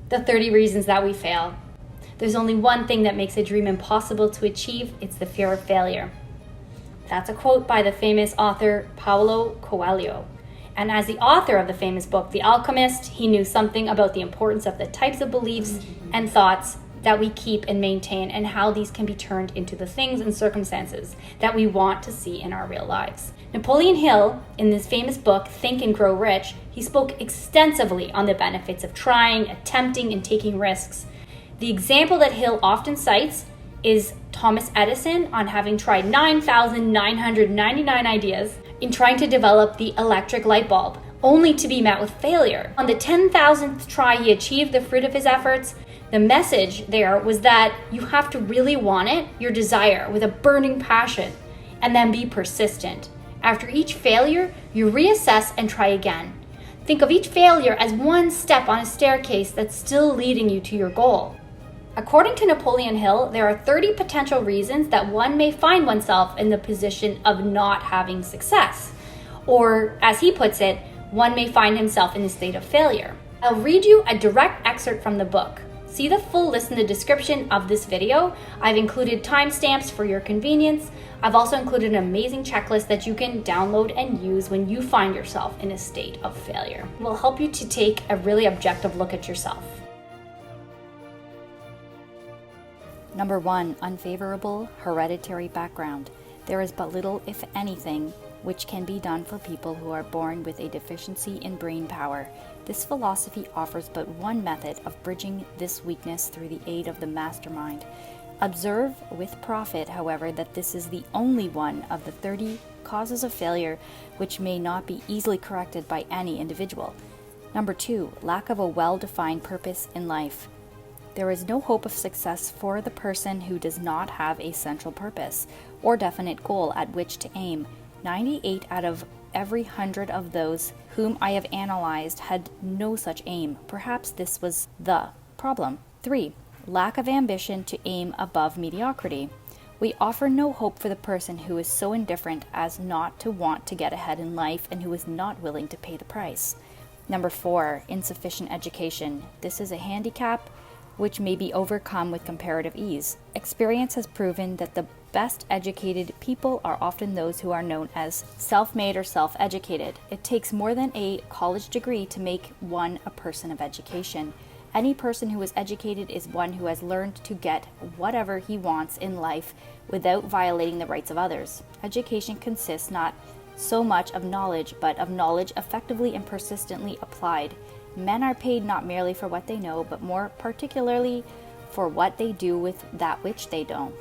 The 30 reasons that we fail. There's only one thing that makes a dream impossible to achieve. It's the fear of failure. That's a quote by the famous author Paulo Coelho. And as the author of the famous book, The Alchemist, he knew something about the importance of the types of beliefs and thoughts that we keep and maintain, and how these can be turned into the things and circumstances that we want to see in our real lives. Napoleon Hill, in this famous book, Think and Grow Rich, he spoke extensively on the benefits of trying, attempting, and taking risks. The example that Hill often cites is Thomas Edison on having tried 9,999 ideas in trying to develop the electric light bulb, only to be met with failure. On the 10,000th try, he achieved the fruit of his efforts. The message there was that you have to really want it, your desire, with a burning passion, and then be persistent. After each failure, you reassess and try again. Think of each failure as one step on a staircase that's still leading you to your goal. According to Napoleon Hill, there are 30 potential reasons that one may find oneself in the position of not having success. Or, as he puts it, one may find himself in a state of failure. I'll read you a direct excerpt from the book. See the full list in the description of this video. I've included timestamps for your convenience. I've also included an amazing checklist that you can download and use when you find yourself in a state of failure. It will help you to take a really objective look at yourself. Number 1, unfavorable hereditary background. There is but little, if anything, which can be done for people who are born with a deficiency in brain power. This philosophy offers but one method of bridging this weakness through the aid of the mastermind. Observe with profit, however, that this is the only one of the 30 causes of failure which may not be easily corrected by any individual. Number 2, lack of a well-defined purpose in life. There is no hope of success for the person who does not have a central purpose or definite goal at which to aim. 98 out of every 100 of those whom I have analyzed had no such aim. Perhaps this was the problem. 3. Lack of ambition to aim above mediocrity. We offer no hope for the person who is so indifferent as not to want to get ahead in life and who is not willing to pay the price. Number 4, insufficient education. This is a handicap which may be overcome with comparative ease. Experience has proven that the best educated people are often those who are known as self-made or self-educated. It takes more than a college degree to make one a person of education. Any person who is educated is one who has learned to get whatever he wants in life without violating the rights of others. Education consists not so much of knowledge, but of knowledge effectively and persistently applied. Men are paid not merely for what they know, but more particularly for what they do with that which they know.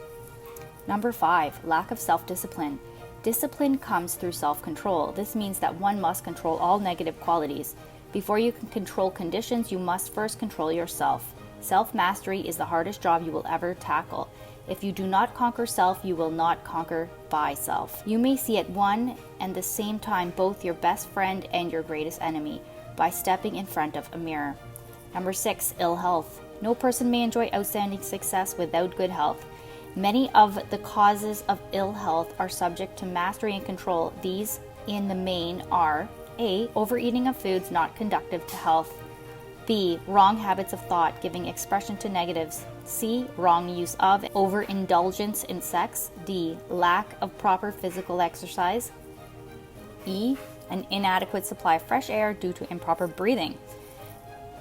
Number 5, lack of self-discipline. Discipline comes through self-control. This means that one must control all negative qualities. Before you can control conditions, you must first control yourself. Self-mastery is the hardest job you will ever tackle. If you do not conquer self, you will not conquer by self. You may see at one and the same time both your best friend and your greatest enemy by stepping in front of a mirror. Number 6, ill health. No person may enjoy outstanding success without good health. Many of the causes of ill health are subject to mastery and control. These, in the main, are A. Overeating of foods not conducive to health. B. Wrong habits of thought, giving expression to negatives. C. Wrong use of, overindulgence in sex. D. Lack of proper physical exercise. E. An inadequate supply of fresh air due to improper breathing.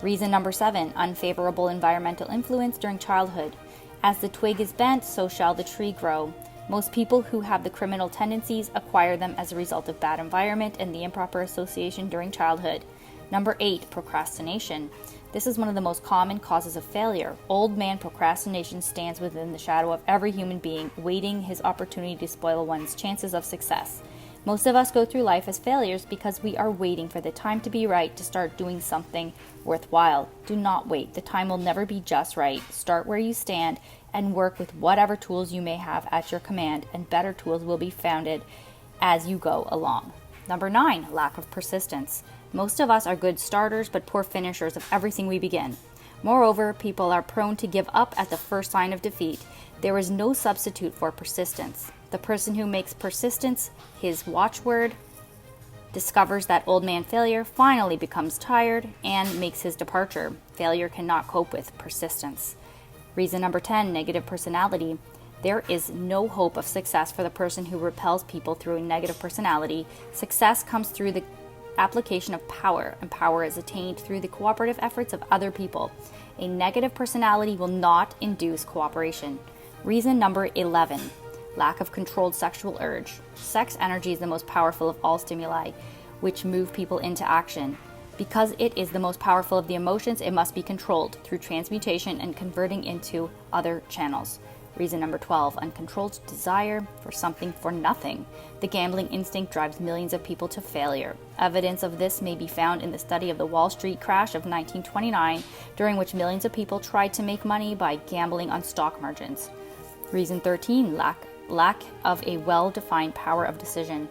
Reason number 7, unfavorable environmental influence during childhood. As the twig is bent, so shall the tree grow. Most people who have the criminal tendencies acquire them as a result of bad environment and the improper association during childhood. Number 8, procrastination. This is one of the most common causes of failure. Old man procrastination stands within the shadow of every human being, waiting his opportunity to spoil one's chances of success. Most of us go through life as failures because we are waiting for the time to be right to start doing something worthwhile. Do not wait. The time will never be just right. Start where you stand and work with whatever tools you may have at your command, and better tools will be founded as you go along. Number 9, lack of persistence. Most of us are good starters but poor finishers of everything we begin. Moreover, people are prone to give up at the first sign of defeat. There is no substitute for persistence. The person who makes persistence his watchword discovers that old man failure, finally becomes tired, and makes his departure. Failure cannot cope with persistence. Reason number 10, negative personality. There is no hope of success for the person who repels people through a negative personality. Success comes through the application of power, and power is attained through the cooperative efforts of other people. A negative personality will not induce cooperation. Reason number 11, lack of controlled sexual urge. Sex energy is the most powerful of all stimuli, which move people into action. Because it is the most powerful of the emotions, it must be controlled through transmutation and converting into other channels. Reason number 12, uncontrolled desire for something for nothing. The gambling instinct drives millions of people to failure. Evidence of this may be found in the study of the Wall Street crash of 1929, during which millions of people tried to make money by gambling on stock margins. Reason 13, lack of a well-defined power of decision.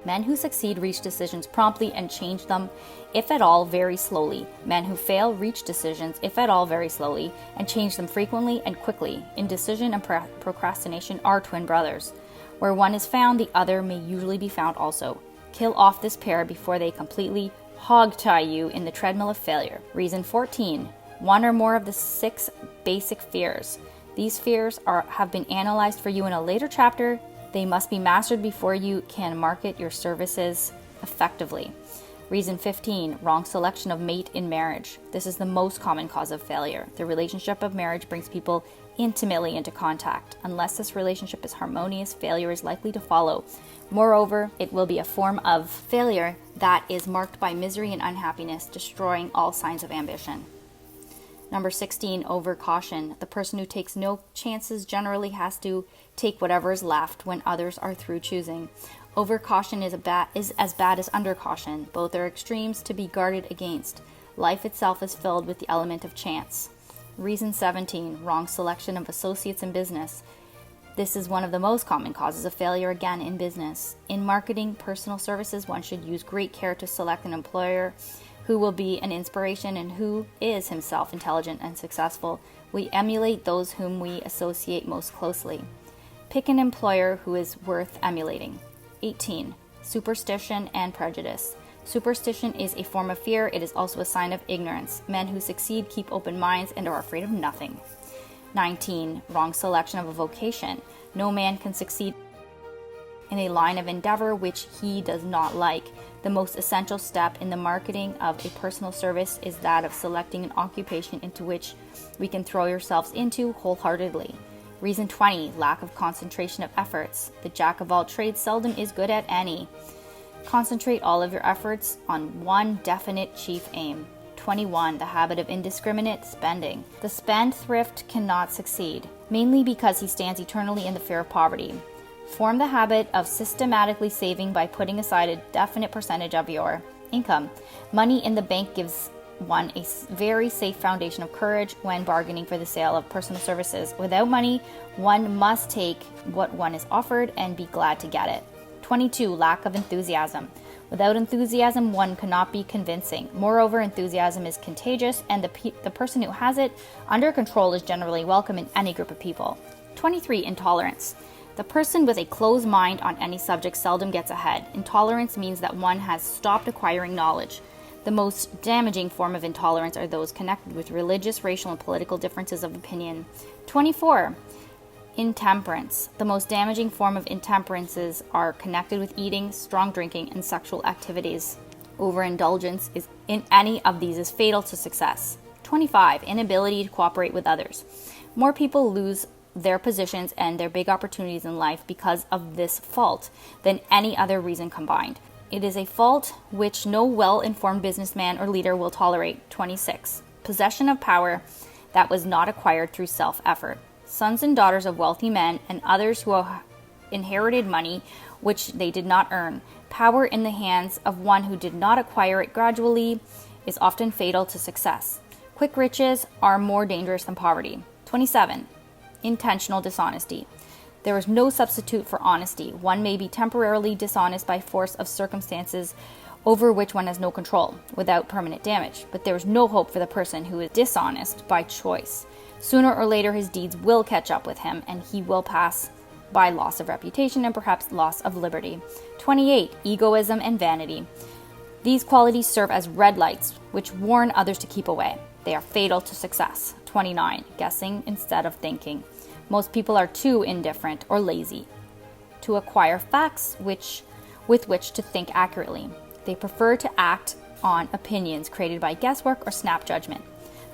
Men who succeed reach decisions promptly and change them, if at all, very slowly. Men who fail reach decisions, if at all, very slowly, and change them frequently and quickly. Indecision and procrastination are twin brothers. Where one is found, the other may usually be found also. Kill off this pair before they completely hog-tie you in the treadmill of failure. Reason 14, one or more of the 6 basic fears. These fears have been analyzed for you in a later chapter. They must be mastered before you can market your services effectively. Reason 15, wrong selection of mate in marriage. This is the most common cause of failure. The relationship of marriage brings people intimately into contact. Unless this relationship is harmonious, failure is likely to follow. Moreover, it will be a form of failure that is marked by misery and unhappiness, destroying all signs of ambition. Number 16, overcaution. The person who takes no chances generally has to take whatever is left when others are through choosing. Overcaution is as bad as undercaution. Both are extremes to be guarded against. Life itself is filled with the element of chance. Reason 17, wrong selection of associates in business. This is one of the most common causes of failure again in business. In marketing personal services, one should use great care to select an employer who will be an inspiration and who is himself intelligent and successful. We emulate those whom we associate most closely. Pick an employer who is worth emulating. 18. Superstition and prejudice. Superstition is a form of fear. It is also a sign of ignorance. Men who succeed keep open minds and are afraid of nothing. 19. Wrong selection of a vocation. No man can succeed in a line of endeavor which he does not like. The most essential step in the marketing of a personal service is that of selecting an occupation into which we can throw ourselves into wholeheartedly. Reason 20, lack of concentration of efforts. The jack of all trades seldom is good at any. Concentrate all of your efforts on one definite chief aim. 21, the habit of indiscriminate spending. The spendthrift cannot succeed, mainly because he stands eternally in the fear of poverty. Form the habit of systematically saving by putting aside a definite percentage of your income. Money in the bank gives one a very safe foundation of courage when bargaining for the sale of personal services. Without money, one must take what one is offered and be glad to get it. 22, lack of enthusiasm. Without enthusiasm, one cannot be convincing. Moreover, enthusiasm is contagious, and the person who has it under control is generally welcome in any group of people. 23, intolerance. The person with a closed mind on any subject seldom gets ahead. Intolerance means that one has stopped acquiring knowledge. The most damaging form of intolerance are those connected with religious, racial, and political differences of opinion. 24. Intemperance. The most damaging form of intemperances are connected with eating, strong drinking, and sexual activities. Overindulgence in any of these is fatal to success. 25. Inability to cooperate with others. More people lose their positions and their big opportunities in life because of this fault than any other reason combined. It is a fault which no well-informed businessman or leader will tolerate. 26. Possession of power that was not acquired through self-effort. Sons and daughters of wealthy men and others who inherited money which they did not earn. Power in the hands of one who did not acquire it gradually is often fatal to success. Quick riches are more dangerous than poverty. 27. Intentional dishonesty. There is no substitute for honesty. One may be temporarily dishonest by force of circumstances over which one has no control, without permanent damage. But there is no hope for the person who is dishonest by choice. Sooner or later his deeds will catch up with him, and he will pass by loss of reputation and perhaps loss of liberty. 28. Egoism and vanity. These qualities serve as red lights, which warn others to keep away. They are fatal to success. 29. Guessing instead of thinking. Most people are too indifferent or lazy to acquire facts with which to think accurately. They prefer to act on opinions created by guesswork or snap judgment.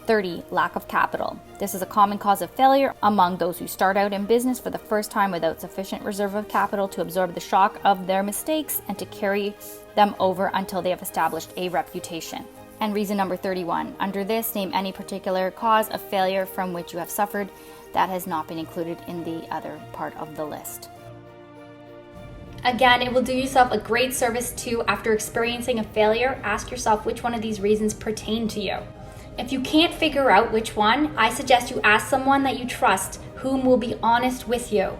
30. Lack of capital. This is a common cause of failure among those who start out in business for the first time without sufficient reserve of capital to absorb the shock of their mistakes and to carry them over until they have established a reputation. And reason number 31. Under this, name any particular cause of failure from which you have suffered that has not been included in the other part of the list. Again, it will do yourself a great service too. After experiencing a failure, ask yourself which one of these reasons pertain to you. If you can't figure out which one, I suggest you ask someone that you trust, whom will be honest with you.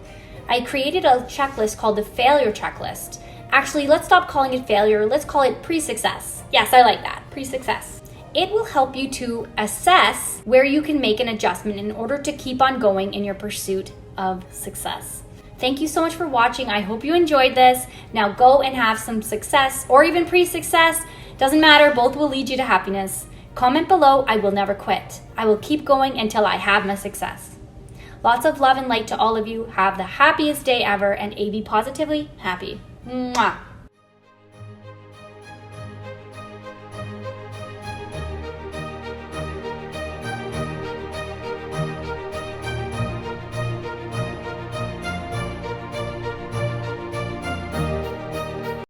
I created a checklist called the failure checklist. Actually, let's stop calling it failure. Let's call it pre-success. Yes, I like that. Pre-success. It will help you to assess where you can make an adjustment in order to keep on going in your pursuit of success. Thank you so much for watching. I hope you enjoyed this. Now go and have some success or even pre-success. Doesn't matter. Both will lead you to happiness. Comment below. I will never quit. I will keep going until I have my success. Lots of love and light to all of you. Have the happiest day ever and be positively happy. Mwah.